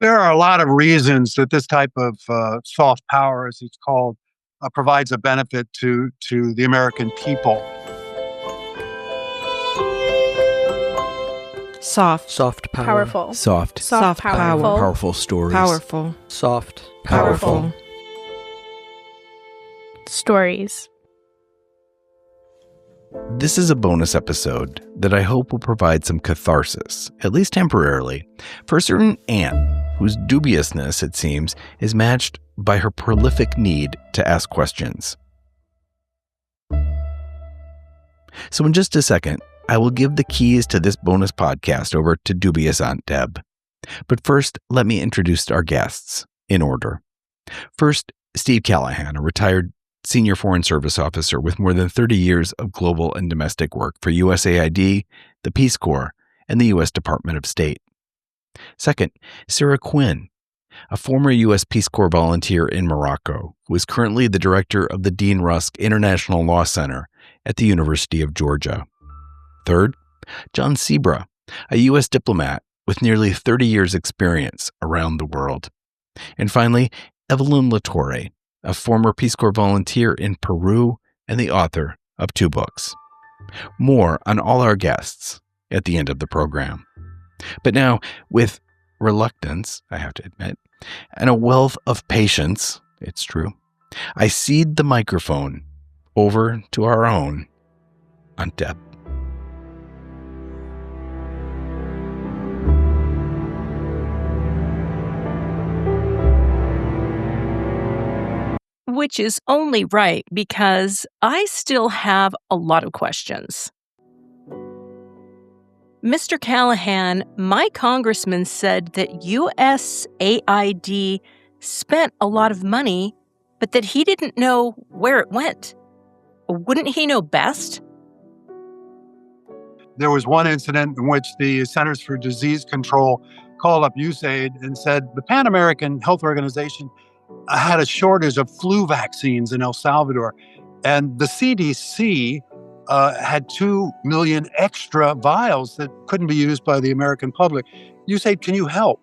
There are a lot of reasons that this type of soft power, as it's called, provides a benefit to the American people. Soft power. Powerful. Soft Power. Powerful stories. Powerful. Soft. Powerful. Stories. This is a bonus episode that I hope will provide some catharsis, at least temporarily, for a certain aunt whose dubiousness, it seems, is matched by her prolific need to ask questions. So in just a second, I will give the keys to this bonus podcast over to dubious Aunt Deb. But first, let me introduce our guests in order. First, Steve Callahan, a retired senior foreign service officer with more than 30 years of global and domestic work for USAID, the Peace Corps, and the U.S. Department of State. Second, Sarah Quinn, a former U.S. Peace Corps volunteer in Morocco, who is currently the director of the Dean Rusk International Law Center at the University of Georgia. Third, John Cebra, a U.S. diplomat with nearly 30 years' experience around the world. And finally, Evelyn LaTorre, a former Peace Corps volunteer in Peru and the author of 2 books. More on all our guests at the end of the program. But now, with reluctance, I have to admit, and a wealth of patience, it's true, I cede the microphone over to our own Aunt Deb. Which is only right because I still have a lot of questions. Mr. Callahan, my congressman said that USAID spent a lot of money, but that he didn't know where it went. Wouldn't he know best? There was one incident in which the Centers for Disease Control called up USAID and said the Pan American Health Organization had a shortage of flu vaccines in El Salvador. And the CDC had 2 million extra vials that couldn't be used by the American public. You said, can you help?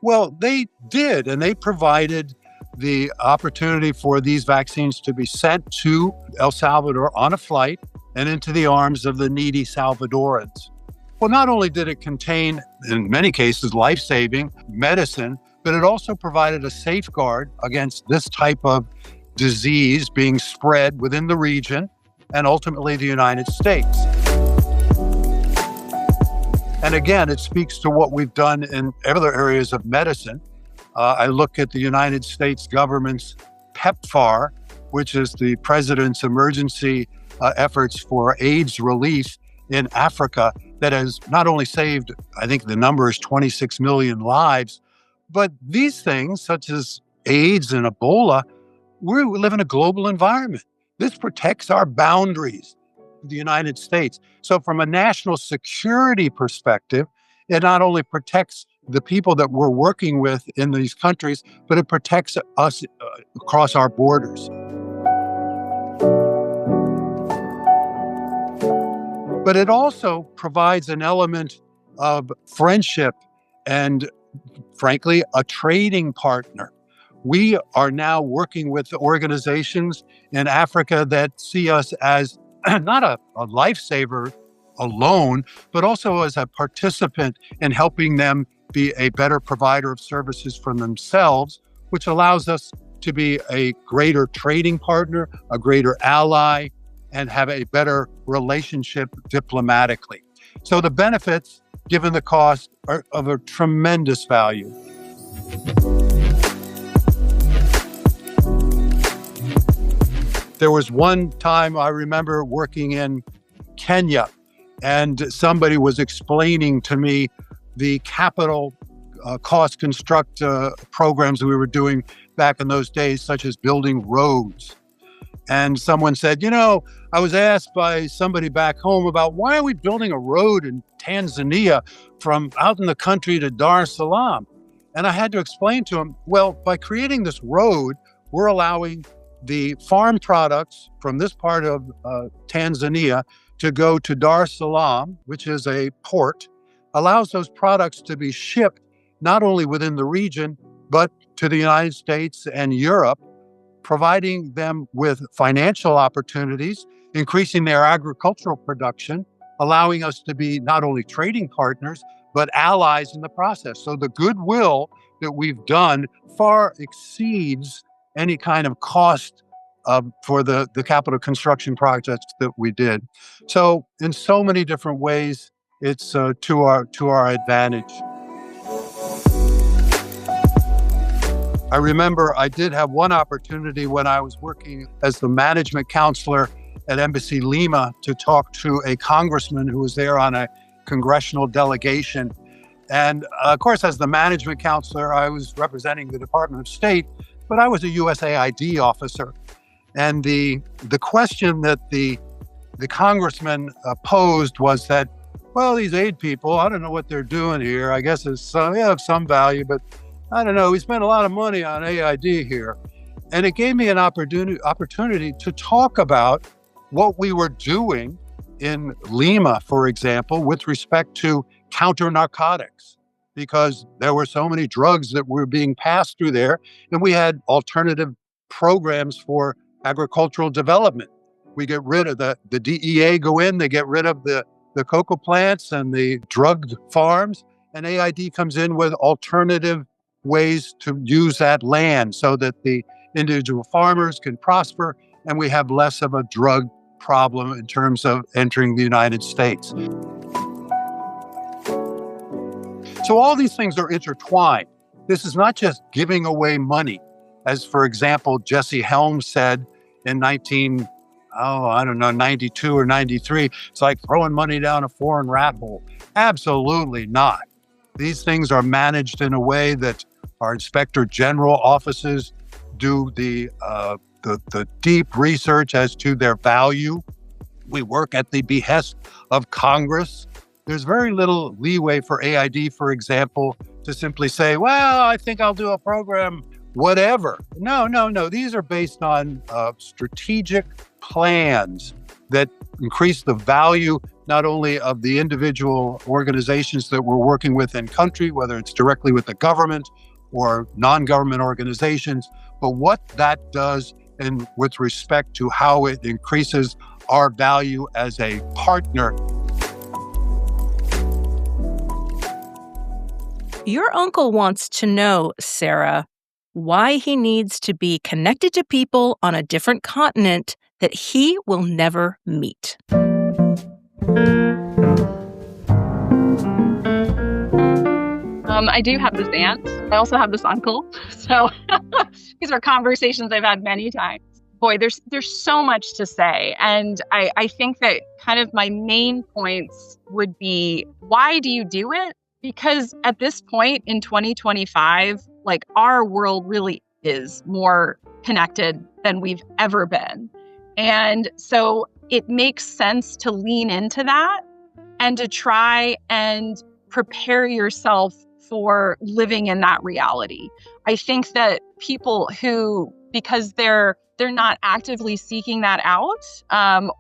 Well, they did, and they provided the opportunity for these vaccines to be sent to El Salvador on a flight and into the arms of the needy Salvadorans. Well, not only did it contain, in many cases, life-saving medicine, but it also provided a safeguard against this type of disease being spread within the region and ultimately the United States. And again, it speaks to what we've done in other areas of medicine. I look at the United States government's PEPFAR, which is the President's emergency efforts for AIDS relief in Africa, that has not only saved, I think the number is 26 million lives, but these things, such as AIDS and Ebola, we live in a global environment. This protects our boundaries, the United States. So from a national security perspective, it not only protects the people that we're working with in these countries, but it protects us across our borders. But it also provides an element of friendship and, frankly, a trading partner. We are now working with organizations in Africa that see us as not a lifesaver alone, but also as a participant in helping them be a better provider of services for themselves, which allows us to be a greater trading partner, a greater ally, and have a better relationship diplomatically. So the benefits, given the cost, are of a tremendous value. There was one time I remember working in Kenya, and somebody was explaining to me the capital cost construct programs we were doing back in those days, such as building roads. And someone said, I was asked by somebody back home about why are we building a road in Tanzania from out in the country to Dar es Salaam? And I had to explain to him, well, by creating this road, we're allowing the farm products from this part of Tanzania to go to Dar es Salaam, which is a port, allows those products to be shipped not only within the region, but to the United States and Europe, providing them with financial opportunities, increasing their agricultural production, allowing us to be not only trading partners, but allies in the process. So the goodwill that we've done far exceeds any kind of cost for the capital construction projects that we did. So in so many different ways, it's to our advantage. I remember I did have one opportunity when I was working as the management counselor at Embassy Lima to talk to a congressman who was there on a congressional delegation. And of course, as the management counselor, I was representing the Department of State, but I was a USAID officer. And the question that the congressman posed was that, well, these aid people, I don't know what they're doing here. I guess they have some value, but I don't know. We spent a lot of money on AID here. And it gave me an opportunity to talk about what we were doing in Lima, for example, with respect to counter narcotics, because there were so many drugs that were being passed through there. And we had alternative programs for agricultural development. We get rid of the DEA go in, they get rid of the cocoa plants and the drugged farms, and AID comes in with alternative ways to use that land so that the individual farmers can prosper and we have less of a drug problem in terms of entering the United States. So all these things are intertwined. This is not just giving away money. As, for example, Jesse Helms said in 92 or 93, it's like throwing money down a foreign rat hole. Absolutely not. These things are managed in a way that our inspector general offices do the deep research as to their value. We work at the behest of Congress. There's very little leeway for AID, for example, to simply say, well, I think I'll do a program, whatever. No. These are based on strategic plans that increase the value not only of the individual organizations that we're working with in country, whether it's directly with the government or non-government organizations, but what that does and with respect to how it increases our value as a partner. Your uncle wants to know, Sarah, why he needs to be connected to people on a different continent that he will never meet. I do have this aunt. I also have this uncle. So these are conversations I've had many times. Boy, there's so much to say. And I think that kind of my main points would be, why do you do it? Because at this point in 2025, like, our world really is more connected than we've ever been. And so it makes sense to lean into that and to try and prepare yourself for living in that reality. I think that people who, because they're not actively seeking that out,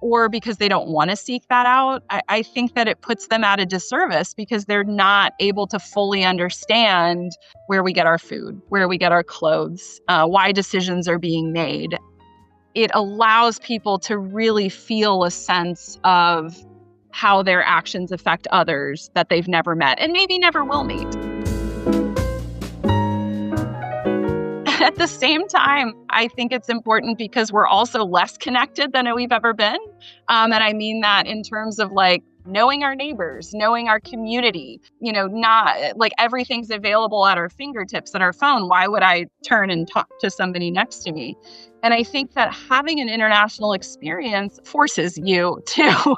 or because they don't want to seek that out, I think that it puts them at a disservice because they're not able to fully understand where we get our food, where we get our clothes, why decisions are being made. It allows people to really feel a sense of how their actions affect others that they've never met and maybe never will meet. At the same time, I think it's important because we're also less connected than we've ever been. And I mean that in terms of like knowing our neighbors, knowing our community, not like everything's available at our fingertips on our phone. Why would I turn and talk to somebody next to me? And I think that having an international experience forces you to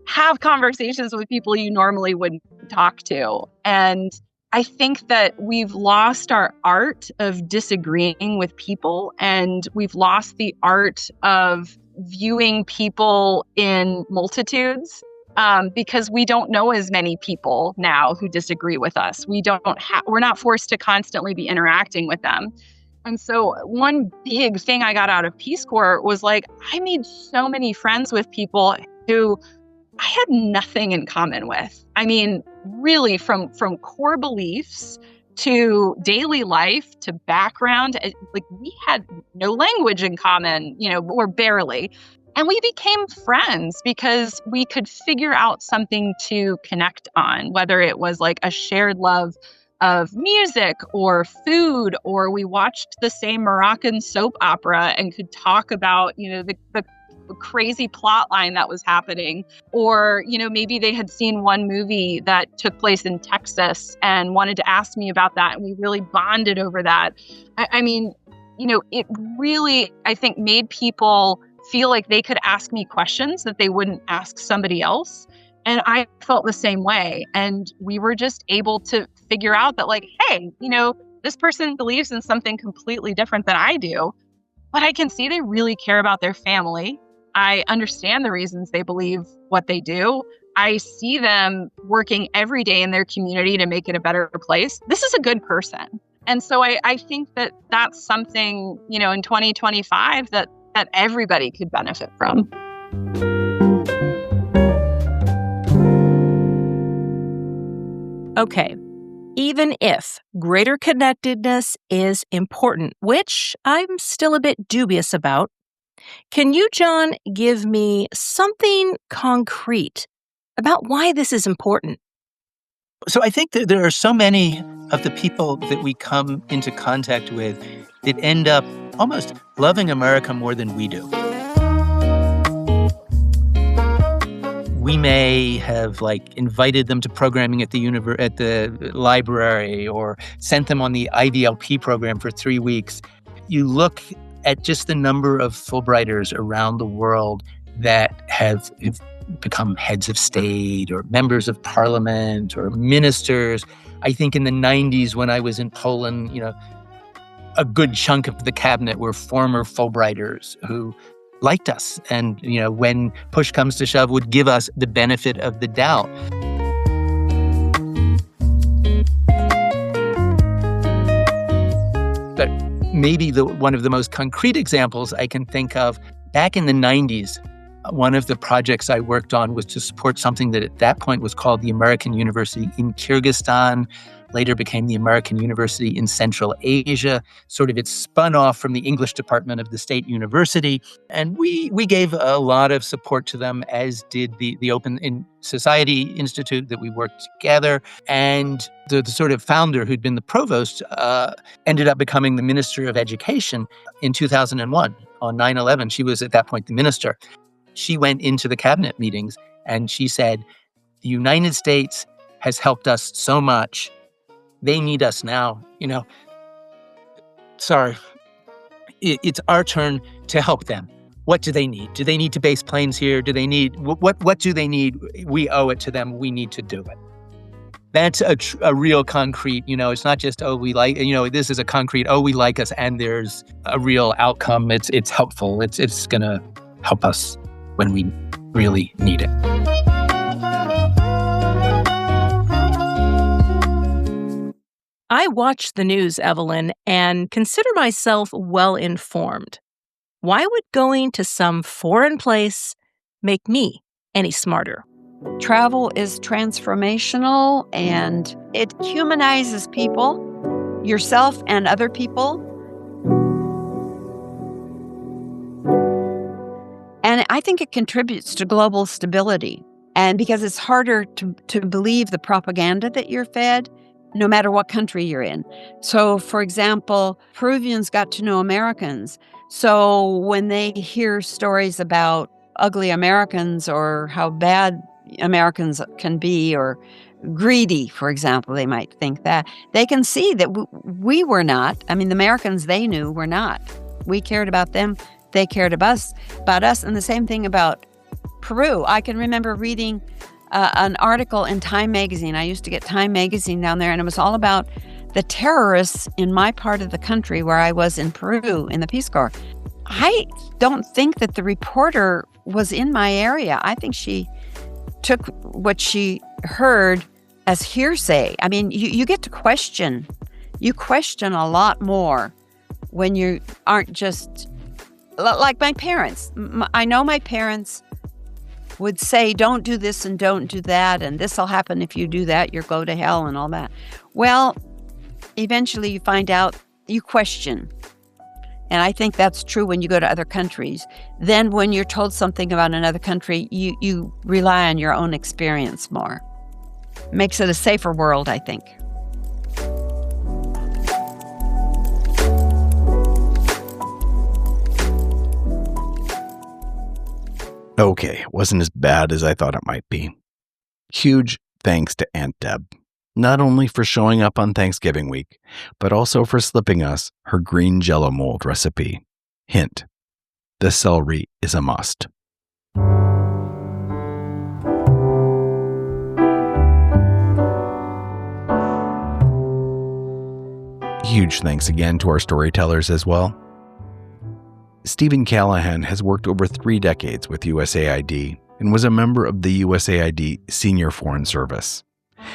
have conversations with people you normally wouldn't talk to. And I think that we've lost our art of disagreeing with people, and we've lost the art of viewing people in multitudes, because we don't know as many people now who disagree with us. We're not forced to constantly be interacting with them. And so one big thing I got out of Peace Corps was like, I made so many friends with people who I had nothing in common with. I mean, really from core beliefs to daily life, to background. Like, we had no language in common, or barely. And we became friends because we could figure out something to connect on, whether it was like a shared love of music or food, or we watched the same Moroccan soap opera and could talk about, the crazy plot line that was happening. Or, maybe they had seen one movie that took place in Texas and wanted to ask me about that. And we really bonded over that. I mean, it really, I think, made people feel like they could ask me questions that they wouldn't ask somebody else. And I felt the same way. And we were just able to figure out that, like, hey, this person believes in something completely different than I do, but I can see they really care about their family. I understand the reasons they believe what they do. I see them working every day in their community to make it a better place. This is a good person. And so I think that that's something, in 2025 that everybody could benefit from. Okay, even if greater connectedness is important, which I'm still a bit dubious about, can you, John, give me something concrete about why this is important? So I think that there are so many of the people that we come into contact with that end up almost loving America more than we do. We may have invited them to programming at the library, or sent them on the IVLP program for 3 weeks. You look at just the number of Fulbrighters around the world that have become heads of state or members of parliament or ministers. I think in the 90s when I was in Poland, a good chunk of the cabinet were former Fulbrighters who liked us and, when push comes to shove, would give us the benefit of the doubt. But maybe one of the most concrete examples I can think of, back in the 90s, one of the projects I worked on was to support something that at that point was called the American University in Kyrgyzstan, later became the American University in Central Asia. It spun off from the English department of the State University. And we gave a lot of support to them, as did the Open Society Institute that we worked together. And the founder, who'd been the provost, ended up becoming the Minister of Education in 2001 on 9/11. She was at that point the minister. She went into the cabinet meetings and she said, the United States has helped us so much. They need us now. Sorry, it's our turn to help them. What do they need? Do they need to base planes here? Do they need, what do they need? We owe it to them. We need to do it. That's a real concrete, it's not just, this is a concrete, we like us, and there's a real outcome. It's helpful. It's going to help us when we really need it. I watch the news, Evelyn, and consider myself well-informed. Why would going to some foreign place make me any smarter? Travel is transformational, and it humanizes people, yourself and other people. And I think it contributes to global stability. And because it's harder to believe the propaganda that you're fed, no matter what country you're in. So, for example, Peruvians got to know Americans. So when they hear stories about ugly Americans or how bad Americans can be, or greedy, for example, they might think that, they can see that we were not. I mean, the Americans they knew were not. We cared about them. They cared about us. And the same thing about Peru. I can remember reading an article in Time magazine. I used to get Time magazine down there, and it was all about the terrorists in my part of the country where I was in Peru in the Peace Corps. I don't think that the reporter was in my area. I think she took what she heard as hearsay. I mean, you get to question. You question a lot more when you aren't just like my parents. I know my parents would say, don't do this and don't do that, and this will happen if you do that, you'll go to hell and all that. Well, eventually you find out, you question. And I think that's true when you go to other countries. Then when you're told something about another country, you rely on your own experience more. Makes it a safer world, I think. Okay, it wasn't as bad as I thought it might be. Huge thanks to Aunt Deb, not only for showing up on Thanksgiving week, but also for slipping us her green jello mold recipe. Hint, the celery is a must. Huge thanks again to our storytellers as well. Steve Callahan has worked over 3 decades with USAID and was a member of the USAID Senior Foreign Service.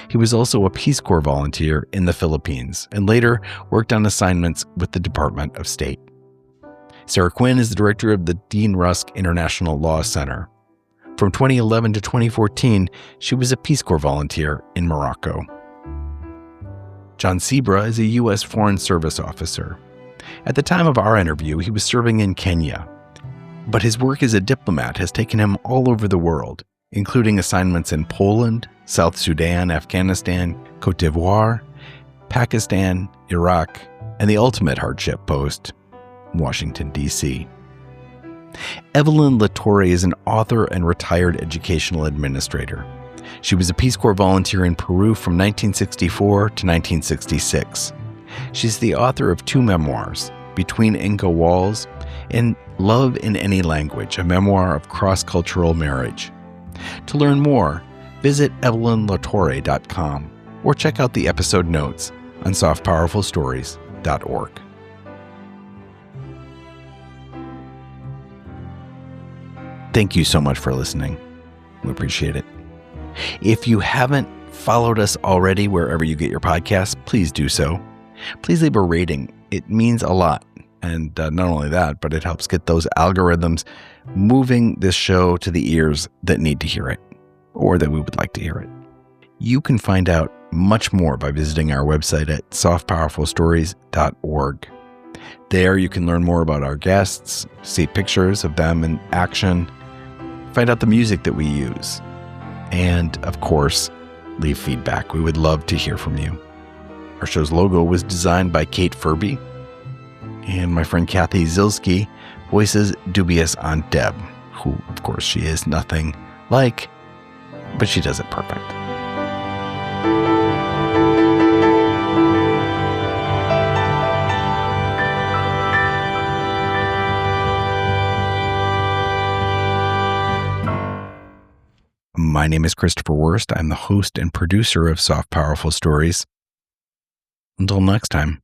He was also a Peace Corps volunteer in the Philippines and later worked on assignments with the Department of State. Sarah Quinn is the director of the Dean Rusk International Law Center. From 2011 to 2014, she was a Peace Corps volunteer in Morocco. John Cebra is a U.S. Foreign Service officer. At the time of our interview, he was serving in Kenya, but his work as a diplomat has taken him all over the world, including assignments in Poland, South Sudan, Afghanistan, Cote d'Ivoire, Pakistan, Iraq, and the ultimate hardship post, Washington, D.C. Evelyn LaTorre is an author and retired educational administrator. She was a Peace Corps volunteer in Peru from 1964 to 1966. She's the author of 2 memoirs, Between Inca Walls and Love in Any Language, a memoir of cross-cultural marriage. To learn more, visit evelynlatorre.com or check out the episode notes on softpowerfulstories.org. Thank you so much for listening. We appreciate it. If you haven't followed us already wherever you get your podcasts, please do so. Please leave a rating. It means a lot. And not only that, but it helps get those algorithms moving this show to the ears that need to hear it or that we would like to hear it. You can find out much more by visiting our website at softpowerfulstories.org. There you can learn more about our guests, see pictures of them in action, find out the music that we use, and, of course, leave feedback. We would love to hear from you. Our show's logo was designed by Kate Furby, and my friend Kathy Zilski voices dubious Aunt Deb, who, of course, she is nothing like, but she does it perfect. My name is Christopher Wurst. I'm the host and producer of Soft Powerful Stories. Until next time.